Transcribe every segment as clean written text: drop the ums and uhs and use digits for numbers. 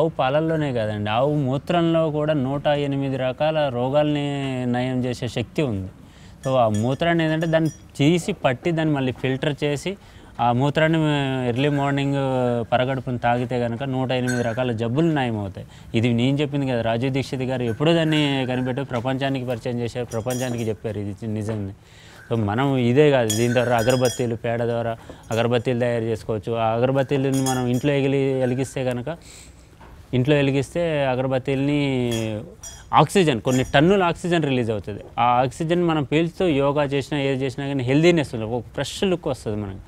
ఆవు పాలల్లోనే కాదండి, ఆవు మూత్రంలో కూడా 108 రకాల రోగాల్ని నయం చేసే శక్తి ఉంది. సో, ఆ మూత్రాన్ని ఏంటంటే దాన్ని తీసి పట్టి దాన్ని మళ్ళీ ఫిల్టర్ చేసి ఆ మూత్రాన్ని ఎర్లీ మార్నింగ్ పరగడుపున తాగితే గనక 108 రకాల జబ్బులు నయమవుతాయి. ఇది నేను చెప్పింది కదా, రాజీవ్ దీక్షిత్ గారు ఎప్పుడో దాన్ని కనిపెట్టి ప్రపంచానికి పరిచయం చేశారు, ప్రపంచానికి చెప్పారు ఇది నిజంని. సో, మనం ఇదే కాదు, దీని ద్వారా అగరబత్తీలు, పేడ ద్వారా అగరబత్తీలు తయారు చేసుకోవచ్చు. ఆ అగరబత్తీలను మనం ఇంట్లో వెలిగిస్తే కనుక, ఇంట్లో వెలిగిస్తే అగరబత్తీలని ఆక్సిజన్, కొన్ని టన్నుల ఆక్సిజన్ రిలీజ్ అవుతుంది. ఆ ఆక్సిజన్ మనం పీల్చుతూ యోగా చేసినా ఏది చేసినా కానీ హెల్దీనెస్ ఉంటుంది, ఒక ఫ్రెష్ లుక్ వస్తుంది మనకి.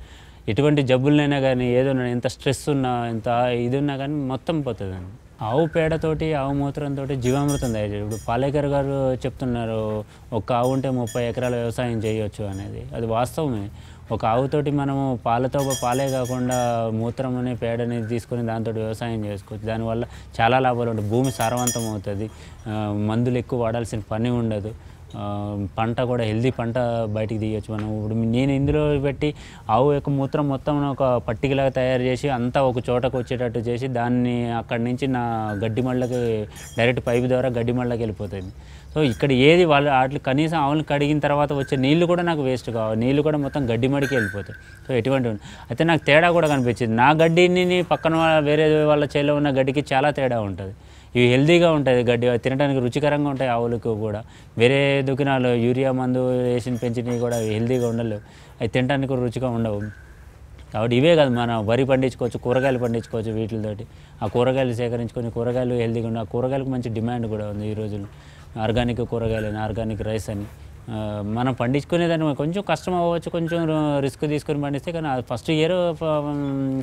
ఎటువంటి జబ్బులైనా కానీ, ఏదైనా ఎంత స్ట్రెస్ ఉన్నా, ఎంత ఇది ఉన్నా కానీ మొత్తం పోతుందండి. ఆవు పేడతోటి, ఆవు మూత్రంతో జీవామృతం తయారు చేయరు. ఇప్పుడు పాలేకర్ గారు చెప్తున్నారు, ఒక ఆవు ఉంటే 30 ఎకరాల వ్యవసాయం చేయొచ్చు అనేది. అది వాస్తవమే. ఒక ఆవుతోటి మనము పాలే కాకుండా మూత్రం అనే పేడని తీసుకొని దాంతో వ్యవసాయం చేసుకోవచ్చు. దానివల్ల చాలా లాభాలు ఉంటాయి. భూమి సారవంతం అవుతుంది, మందులు ఎక్కువ వాడాల్సిన పని ఉండదు, పంట కూడా హెల్దీ పంట బయటికి తీయొచ్చు మనం. ఇప్పుడు నేను ఇందులో పెట్టి ఆవు యొక్క మూత్రం మొత్తం ఒక పట్టికలాగా తయారు చేసి అంతా ఒక చోటకు వచ్చేటట్టు చేసి దాన్ని అక్కడి నుంచి నా గడ్డి మళ్ళకి డైరెక్ట్ పైపు ద్వారా గడ్డి మళ్ళకి వెళ్ళిపోతుంది. సో, ఇక్కడ ఏది వాటి కనీసం ఆవులను కడిగిన తర్వాత వచ్చే నీళ్ళు కూడా నాకు వేస్ట్ కావాలి, నీళ్ళు కూడా మొత్తం గడ్డి మడికి వెళ్ళిపోతాయి. సో, ఎటువంటి అయితే నాకు తేడా కూడా కనిపించింది. నా గడ్డిని పక్కన వేరే వాళ్ళ చేలో ఉన్న గడ్డికి చాలా తేడా ఉంటుంది. ఇవి హెల్దీగా ఉంటుంది గడ్డి, తినడానికి రుచికరంగా ఉంటాయి ఆవులకు కూడా. వేరే దుకాణాలు యూరియా మందు వేసిన పెంచినవి కూడా హెల్దీగా ఉండలేవు, అవి తినడానికి కూడా రుచిగా ఉండవు. కాబట్టి ఇవే కాదు, మనం వరి పండించుకోవచ్చు, కూరగాయలు పండించుకోవచ్చు వీటితోటి. ఆ కూరగాయలు సేకరించుకొని కూరగాయలు హెల్దీగా ఉన్నాయి. ఆ కూరగాయలకు మంచి డిమాండ్ కూడా ఉంది ఈ రోజుల్లో. ఆర్గానిక్ కూరగాయలు అని, ఆర్గానిక్ రైస్ అని మనం పండించుకునేదాన్ని కొంచెం కష్టం అవ్వచ్చు, కొంచెం రిస్క్ తీసుకొని పండిస్తే. కానీ ఫస్ట్ ఇయర్,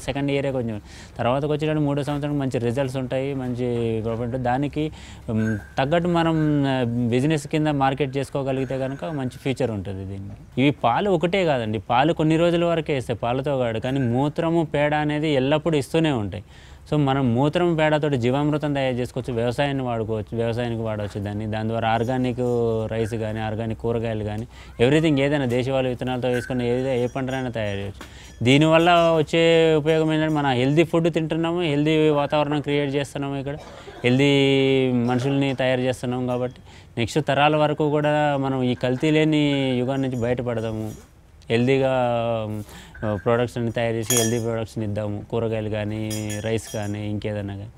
సెకండ్ ఇయరే కొంచెం, తర్వాతకు వచ్చేటప్పుడు 3వ సంవత్సరం మంచి రిజల్ట్స్ ఉంటాయి, మంచి ప్రాఫిట్. దానికి తగ్గట్టు మనం బిజినెస్ కింద మార్కెట్ చేసుకోగలిగితే కనుక మంచి ఫ్యూచర్ ఉంటుంది దీనికి. ఇవి పాలు ఒకటే కాదండి, పాలు కొన్ని రోజుల వరకే ఇస్తాయి, పాలతో కాదు. కానీ మూత్రము, పేడ అనేది ఎల్లప్పుడూ ఇస్తూనే ఉంటాయి. సో, మనం మూత్రం పేడతో జీవామృతం తయారు చేసుకోవచ్చు, వ్యవసాయానికి వాడవచ్చు దాన్ని. దాని ద్వారా ఆర్గానిక్ రైస్ కానీ, ఆర్గానిక్ కూరగాయలు కానీ, ఎవ్రీథింగ్ ఏదైనా దేశవాళీ విత్తనాలతో వేసుకొని ఏ పంటనైనా తయారు చేయవచ్చు. దీనివల్ల వచ్చే ఉపయోగం ఏంటంటే, మన హెల్దీ ఫుడ్ తింటున్నాము, హెల్దీ వాతావరణం క్రియేట్ చేస్తున్నాము, ఇక్కడ హెల్దీ మనుషుల్ని తయారు చేస్తున్నాము. కాబట్టి నెక్స్ట్ తరాల వరకు కూడా మనం ఈ కల్తీ లేని యుగాన్ని నుంచి బయటపడదాము, హెల్దీగా ప్రొడక్ట్స్ని తయారు చేసి హెల్దీ ప్రొడక్ట్స్ని ఇద్దాము, కూరగాయలు కానీ, రైస్ కానీ, ఇంకేదన్నా కానీ.